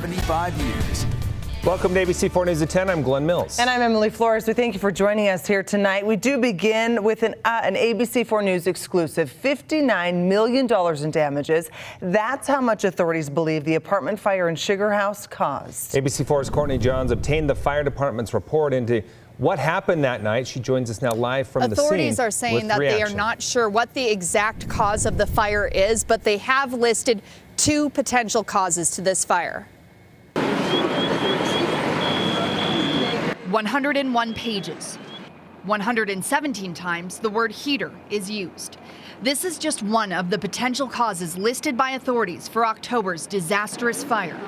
75 years. Welcome to ABC4 News at 10. I'm Glenn Mills. And I'm Emily Flores. We thank you for joining us here tonight. We do begin with an ABC4 News exclusive, $59 million in damages. That's how much authorities believe the apartment fire in Sugarhouse caused. ABC4's Courtney Johns obtained the fire department's report into what happened that night. She joins us now live from the scene. Authorities are saying that they are not sure what the exact cause of the fire is, but they have listed two potential causes to this fire. 101 pages. 117 times the word heater is used. This is just one of the potential causes listed by authorities for October's disastrous fire.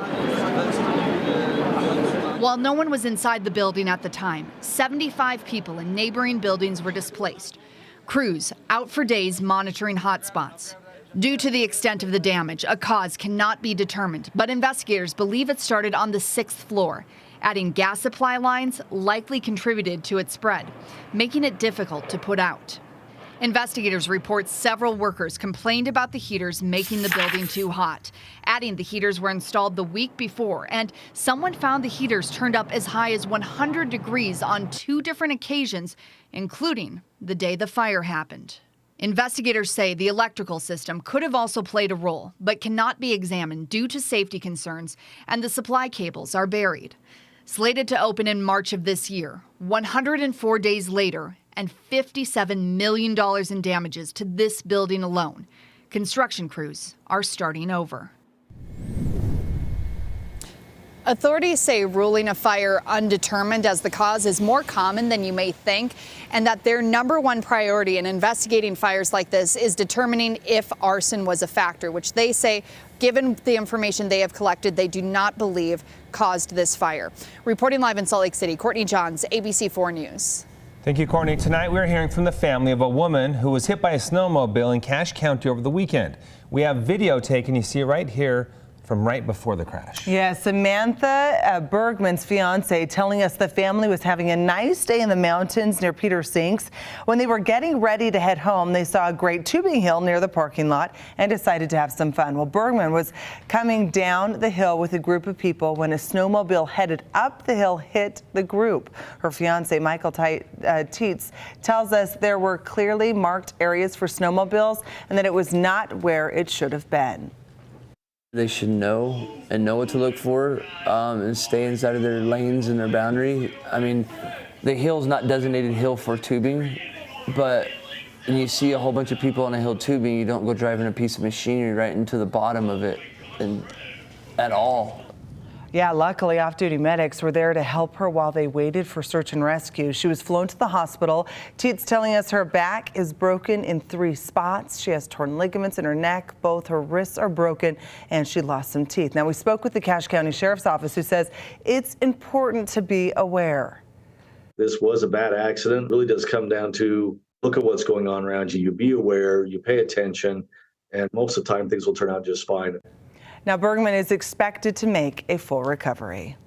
While no one was inside the building at the time, 75 people in neighboring buildings were displaced. Crews out for days monitoring hotspots. Due to the extent of the damage, a cause cannot be determined, but investigators believe it started on the 6th floor. Adding gas supply lines likely contributed to its spread, making it difficult to put out. Investigators report several workers complained about the heaters making the building too hot, adding the heaters were installed the week before, and someone found the heaters turned up as high as 100 degrees on 2 different occasions, including the day the fire happened. Investigators say the electrical system could have also played a role, but cannot be examined due to safety concerns, and the supply cables are buried. Slated to open in March of this year, 104 days later, and $57 million in damages to this building alone. Construction crews are starting over. Authorities say ruling a fire undetermined as the cause is more common than you may think, and that their #1 priority in investigating fires like this is determining if arson was a factor, which they say, given the information they have collected, they do not believe caused this fire. Reporting live in Salt Lake City, Courtney Johns, ABC4 News. Thank you, Courtney. Tonight we're hearing from the family of a woman who was hit by a snowmobile in Cache County over the weekend. We have video taken, you see it right here, from right before the crash. Yeah, Samantha Bergman's fiance telling us the family was having a nice day in the mountains near Peter Sinks. When they were getting ready to head home, they saw a great tubing hill near the parking lot and decided to have some fun. Well, Bergman was coming down the hill with a group of people when a snowmobile headed up the hill hit the group. Her fiance, Michael Tietz, tells us there were clearly marked areas for snowmobiles and that it was not where it should have been. They should know what to look for and stay inside of their lanes and their boundary. I mean, the hill's not designated hill for tubing, but when you see a whole bunch of people on a hill tubing, you don't go driving a piece of machinery right into the bottom of it at all. Yeah, luckily off-duty medics were there to help her while they waited for search and rescue. She was flown to the hospital. Tietz telling us her back is broken in 3 spots. She has torn ligaments in her neck. Both her wrists are broken, and she lost some teeth. Now, we spoke with the Cache County Sheriff's Office, who says it's important to be aware. This was a bad accident. It really does come down to look at what's going on around you. You be aware, you pay attention, and most of the time things will turn out just fine. Now, Bergman is expected to make a full recovery.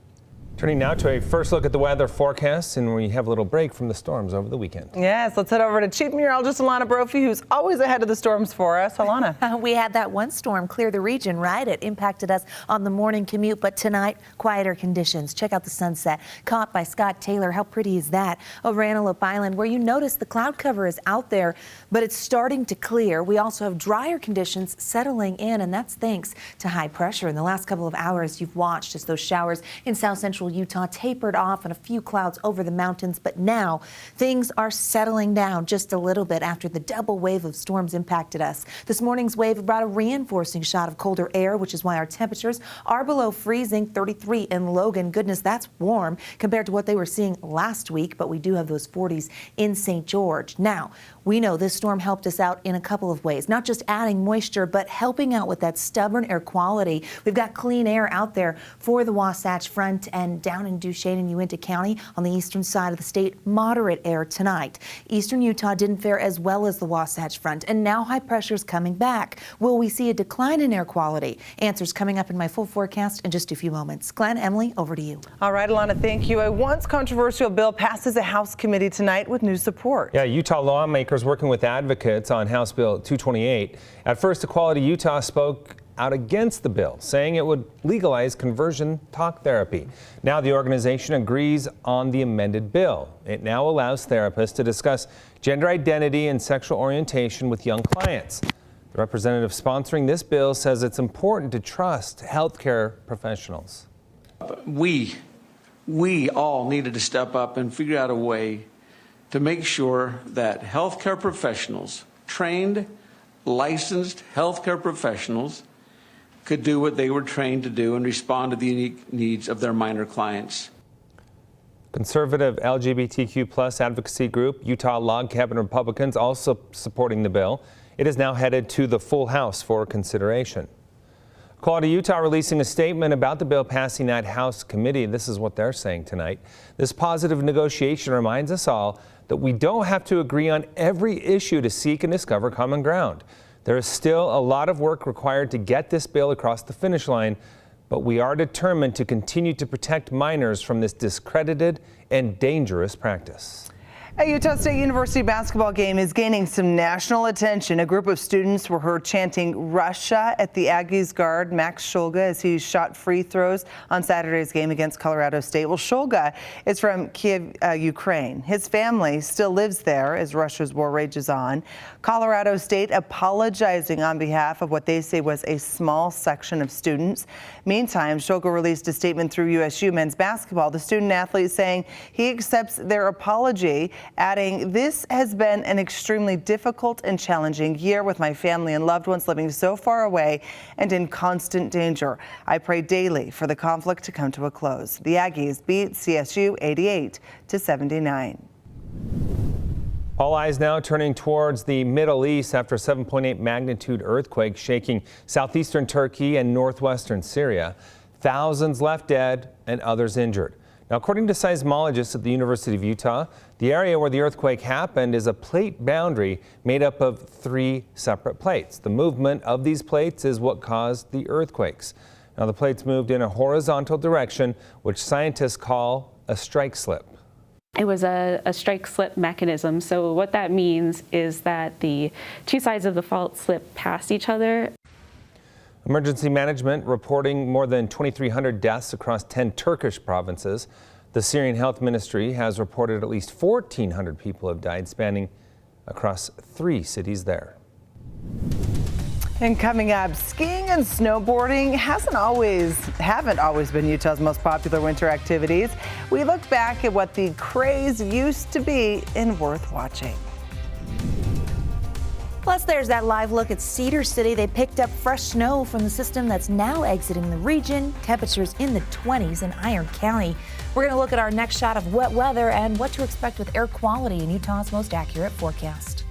Turning now to a first look at the weather forecast, and we have a little break from the storms over the weekend. Yes, let's head over to Chief Meteorologist Alana Brophy, who's always ahead of the storms for us. Alana. We had that one storm clear the region, right? It impacted us on the morning commute, but tonight, quieter conditions. Check out the sunset caught by Scott Taylor. How pretty is that? Over Antelope Island, where you notice the cloud cover is out there, but it's starting to clear. We also have drier conditions settling in, and that's thanks to high pressure. In the last couple of hours, you've watched as those showers in south central Utah tapered off and a few clouds over the mountains, but now things are settling down just a little bit after the double wave of storms impacted us. This morning's wave brought a reinforcing shot of colder air, which is why our temperatures are below freezing. 33 in Logan. Goodness, that's warm compared to what they were seeing last week, but we do have those 40s in St. George. Now, we know this storm helped us out in a couple of ways, not just adding moisture, but helping out with that stubborn air quality. We've got clean air out there for the Wasatch Front, and down in Duchesne and Uinta County on the eastern side of the state, moderate air tonight. Eastern Utah didn't fare as well as the Wasatch Front, and now high pressure is coming back. Will we see a decline in air quality? Answers coming up in my full forecast in just a few moments. Glenn, Emily, over to you. All right, Alana, thank you. A once controversial bill passes a House committee tonight with new support. Yeah, Utah lawmakers working with advocates on House Bill 228. At first, Equality Utah spoke out against the bill, saying it would legalize conversion talk therapy. Now the organization agrees on the amended bill. It now allows therapists to discuss gender identity and sexual orientation with young clients. The representative sponsoring this bill says it's important to trust healthcare professionals. We all needed to step up and figure out a way to make sure that healthcare professionals, trained, licensed healthcare professionals, could do what they were trained to do and respond to the unique needs of their minor clients. Conservative LGBTQ+ advocacy group Utah Log Cabin Republicans also supporting the bill. It is now headed to the full House for consideration. Quality Utah releasing a statement about the bill passing that House committee. This is what they're saying tonight. This positive negotiation reminds us all that we don't have to agree on every issue to seek and discover common ground. There is still a lot of work required to get this bill across the finish line, but we are determined to continue to protect minors from this discredited and dangerous practice. A Utah State University basketball game is gaining some national attention. A group of students were heard chanting Russia at the Aggies guard Max Shulga as he shot free throws on Saturday's game against Colorado State. Well, Shulga is from Kiev, Ukraine. His family still lives there as Russia's war rages on. Colorado State apologizing on behalf of what they say was a small section of students. Meantime, Shulga released a statement through USU men's basketball. The student athlete saying he accepts their apology, adding, "This has been an extremely difficult and challenging year with my family and loved ones living so far away and in constant danger. I pray daily for the conflict to come to a close." The Aggies beat CSU 88-79. All eyes now turning towards the Middle East after a 7.8 magnitude earthquake shaking southeastern Turkey and northwestern Syria. Thousands left dead and others injured. Now, according to seismologists at the University of Utah, the area where the earthquake happened is a plate boundary made up of 3 separate plates. The movement of these plates is what caused the earthquakes. Now, the plates moved in a horizontal direction, which scientists call a strike slip. It was a strike slip mechanism. So what that means is that the 2 sides of the fault slip past each other. Emergency management reporting more than 2,300 deaths across 10 Turkish provinces. The Syrian Health Ministry has reported at least 1,400 people have died, spanning across 3 cities there. And coming up, skiing and snowboarding haven't always been Utah's most popular winter activities. We look back at what the craze used to be and worth watching. Plus, there's that live look at Cedar City. They picked up fresh snow from the system that's now exiting the region. Temperatures in the 20s in Iron County. We're going to look at our next shot of wet weather and what to expect with air quality in Utah's most accurate forecast.